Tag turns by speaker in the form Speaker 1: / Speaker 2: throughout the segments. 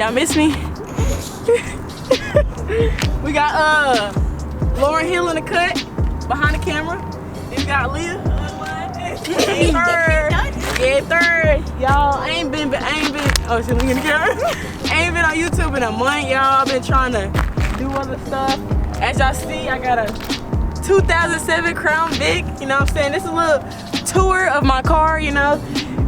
Speaker 1: y'all miss me? We got Lauren Hill in the cut behind the camera. Then we got Leah. Third. Yeah, third. Y'all, I ain't been. Oh, shit, we in the camera. I ain't been on YouTube in a month, y'all. I've been trying to do other stuff. As y'all see, I got a 2007 Crown Vic. You know what I'm saying? This is a little tour of my car, you know.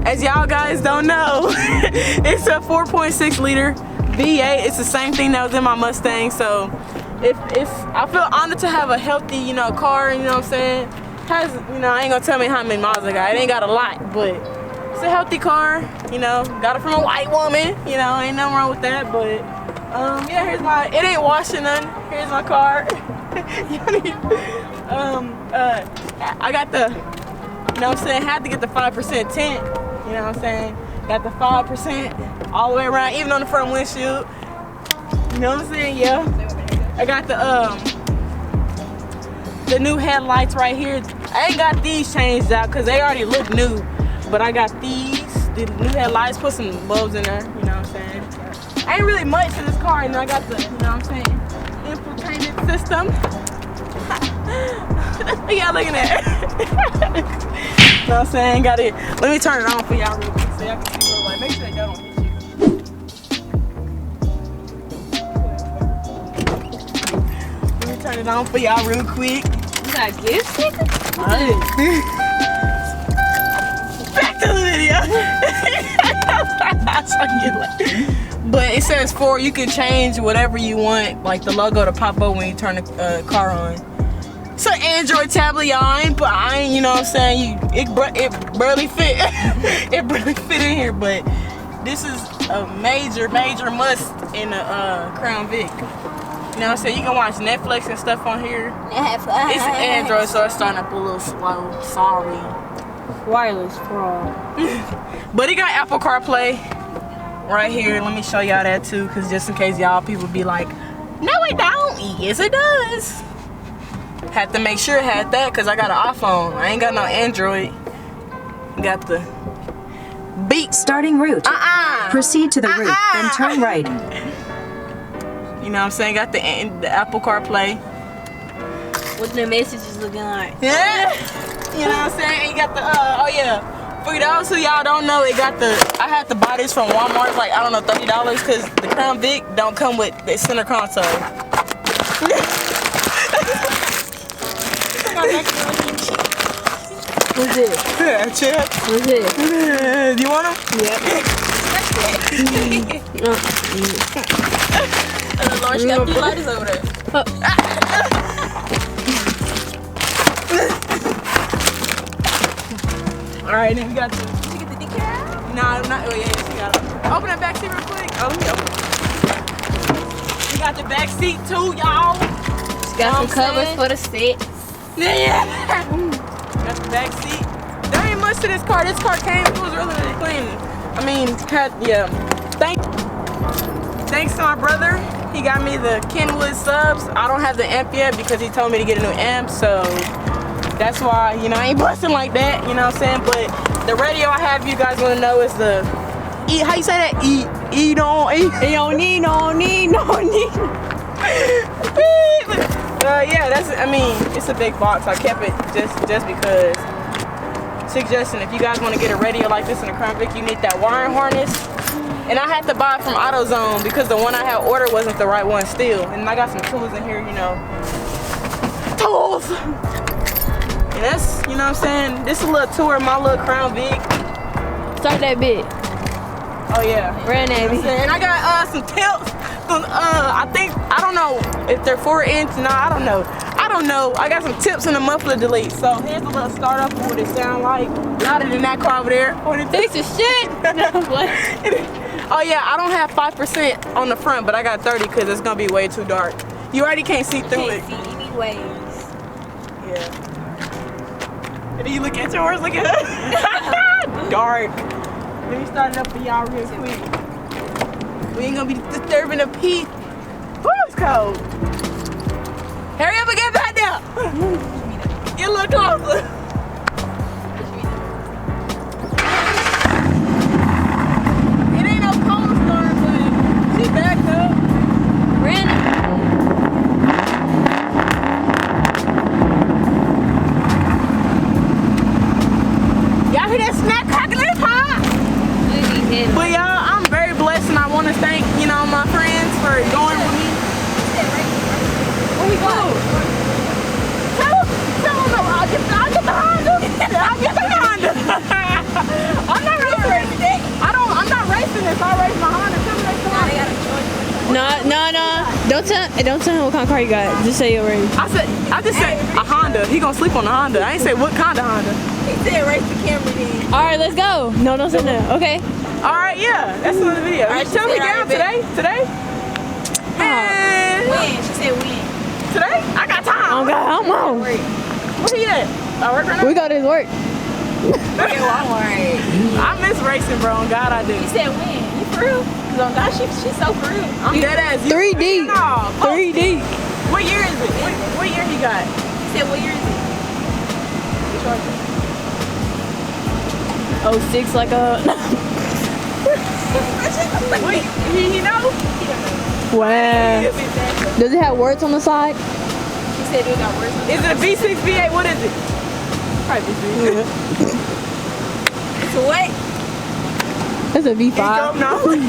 Speaker 1: As y'all guys don't know, it's a 4.6 liter V8. It's the same thing that was in my Mustang. So I feel honored to have a healthy, you know, car, you know what I'm saying? Has, you know, I ain't gonna tell me how many miles I got. It ain't got a lot, but it's a healthy car, you know. Got it from a white woman, you know, ain't nothing wrong with that. But yeah, here's my, it ain't washing none. Here's my car. I got the, you know what I'm saying, had to get the 5% tint, you know what I'm saying? Got the 5% all the way around, even on the front windshield. You know what I'm saying? Yeah. I got the new headlights right here. I ain't got these changed out because they already look new, but I got the new headlights, put some bulbs in there, you know what I'm saying? Ain't really much to this car, and I got the, you know what I'm saying, infotainment system. What y'all looking at? You know what I'm saying? Got it. Let me turn it on for y'all real quick so y'all can see real light. Make sure they don't hit you. Let me turn it on for y'all real quick.
Speaker 2: You got gift stickers?
Speaker 1: Back to the video. But it says you can change whatever you want, like the logo to pop up when you turn the car on. It's an Android tablet, y'all. I ain't, you know what I'm saying? It barely fit. It barely fit in here, but this is a major must in a Crown Vic. You know what I'm saying? You can watch Netflix and stuff on here. It's an Android, so it's starting up a little slow. Sorry.
Speaker 2: Wireless for all.
Speaker 1: But it got Apple CarPlay right here. Let me show y'all that too, because just in case y'all people be like, no it don't. Yes it does. Had to make sure it had that because I got an iPhone. I ain't got no Android. Got the beat.
Speaker 3: Starting route. Proceed to the route, then turn right.
Speaker 1: You know what I'm saying? Got the Apple CarPlay.
Speaker 2: What the messages looking like?
Speaker 1: Yeah. You know what I'm saying? And you got the, oh yeah. For those who y'all don't know, it got the, I had to buy this from Walmart. It's like, I don't know, $30 because the Crown Vic don't come with the center console.
Speaker 2: What's it?
Speaker 1: Yeah, chip.
Speaker 2: What's it?
Speaker 1: Do you want them?
Speaker 2: Yeah.
Speaker 1: Lord, she got 3 lighters over there. Alright, then we got the. Did you get the decal? Nah, I'm not. Oh, yeah, she got it. Open that back seat real quick. Oh, let me open it. We got the back seat too, y'all.
Speaker 2: She got some covers for the seats.
Speaker 1: Yeah. Got the back seat. There ain't much to this car. This car came, it was really clean. I mean, yeah. Thanks to my brother. He got me the Kenwood subs. I don't have the amp yet because he told me to get a new amp, so that's why, you know, I ain't busting like that, you know what I'm saying? But the radio I have, you guys want to know, is the how you say that? Yeah, that's, I mean, it's a big box. I kept it just because. Suggestion, if you guys want to get a radio like this in a Crown Vic, you need that wiring harness. And I had to buy it from AutoZone because the one I had ordered wasn't the right one still. And I got some tools in here, you know. Tools! And that's, you know what I'm saying? This is a little tour of my little Crown Vic.
Speaker 2: Start that bit.
Speaker 1: Oh yeah.
Speaker 2: Brand name.
Speaker 1: And I got some tips. I think, I don't know if they're 4-inch. No, I don't know. I got some tips in the muffler delete. So here's a little start up of what it sound like. Louder than that car over there.
Speaker 2: Fix the shit.
Speaker 1: Oh yeah, I don't have 5% on the front, but I got 30 because it's gonna be way too dark. You already can't see through it.
Speaker 2: Can't see anyways.
Speaker 1: Yeah. And then you look at yours, look at it. Dark. Let me start it up for y'all real quick. We ain't gonna be disturbing the peace. Woo, it's cold. Hurry up and get back there. Get a little closer. It ain't no cold storm, but she's
Speaker 2: No. Don't tell him what kind of car you got. Just say you're ready.
Speaker 1: I just said a Honda. He gonna sleep on a Honda. I ain't say what kind of Honda.
Speaker 2: He said race the camera then. All right, let's go. No, don't say that. Okay.
Speaker 1: All right, yeah. That's another video.
Speaker 2: All right,
Speaker 1: Tell me down today. Man.
Speaker 2: When? She said when.
Speaker 1: Today? I got time.
Speaker 2: Oh God, I'm on.
Speaker 1: Where he at? I work right now?
Speaker 2: We go to his work.
Speaker 1: Okay, well, I'm alright. I miss racing, bro. On God, I do.
Speaker 2: He said when? You for real? Cause on God, she's so for real.
Speaker 1: I'm dead ass.
Speaker 2: 3D.
Speaker 1: No,
Speaker 2: 3D.
Speaker 1: What year is it? What year he got?
Speaker 2: He said what year is it?
Speaker 1: Which one?
Speaker 2: 06 like a...
Speaker 1: Wait, he know?
Speaker 2: Wow. Does it have words on the side?
Speaker 1: He said it got words on the side. Is it a V6, V8? What is it? Probably V6. It's a what?
Speaker 2: It's a V5.
Speaker 1: No.
Speaker 2: He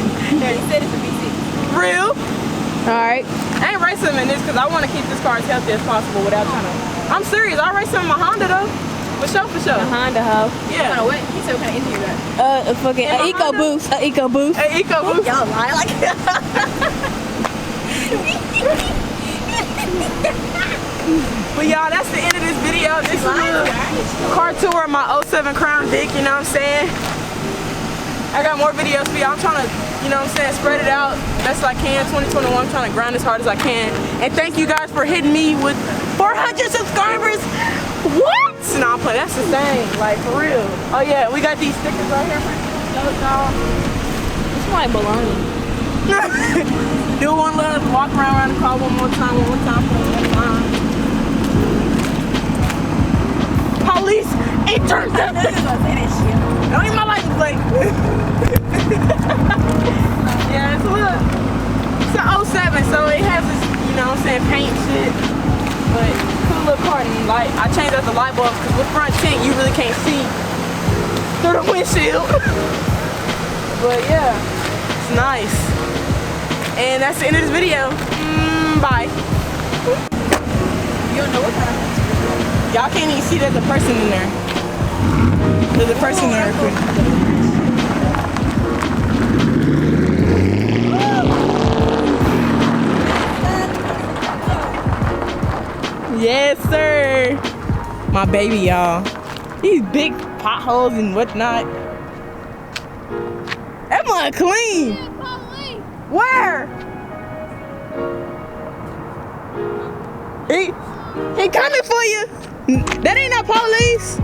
Speaker 2: said it's a V6.
Speaker 1: Real?
Speaker 2: Alright.
Speaker 1: I ain't racing him in this because I want to keep this car as healthy as possible without trying to... I'm serious. I race him in my Honda though. For sure.
Speaker 2: A Honda hoe.
Speaker 1: Yeah.
Speaker 2: What? He said what kind of engine you got? A fucking EcoBoost. An EcoBoost.
Speaker 1: An EcoBoost.
Speaker 2: Y'all lie like that.
Speaker 1: But y'all, that's the end of this video. This is a car tour of my 07 Crown Vic, you know what I'm saying? I got more videos for y'all. I'm trying to, you know what I'm saying, spread it out best I can. 2021, I'm trying to grind as hard as I can. And thank you guys for hitting me with 400 subscribers. What? Nah, I'm playing. That's the same. Like, for real. Oh, yeah, we got these stickers right here for those, y'all.
Speaker 2: It's like baloney.
Speaker 1: Do one little walk around the car one more time for one time. Police, it turns out. Don't even my license plate. Yeah, it's a little, it's an 07, so it has this, you know what I'm saying, paint shit. But cool little car, and like I changed out the light bulbs because with front tint you really can't see through the windshield. But yeah, it's nice. And that's the end of this video. Bye. You don't know what kind of... Y'all can't even see there's a person in there. There's a person in there. Yes, sir. My baby, y'all. These big potholes and whatnot. That mud clean. Where? He coming for you. That ain't no police.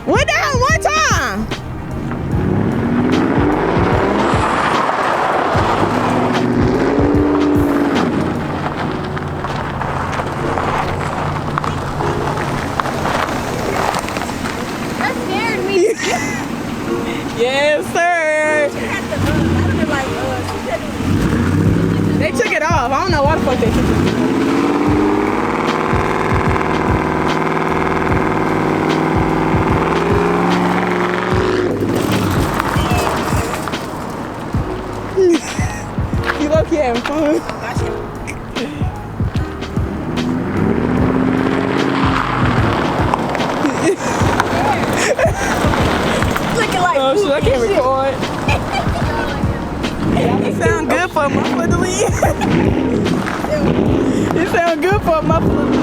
Speaker 1: What down one time?
Speaker 2: That scared me.
Speaker 1: Yes, sir. They took it off. I don't know why the fuck they took it off. You low-key having fun.
Speaker 2: Looking like
Speaker 1: oh shit, I can't record. It sound good for a muffler to leave. It sound good for a muffler to leave.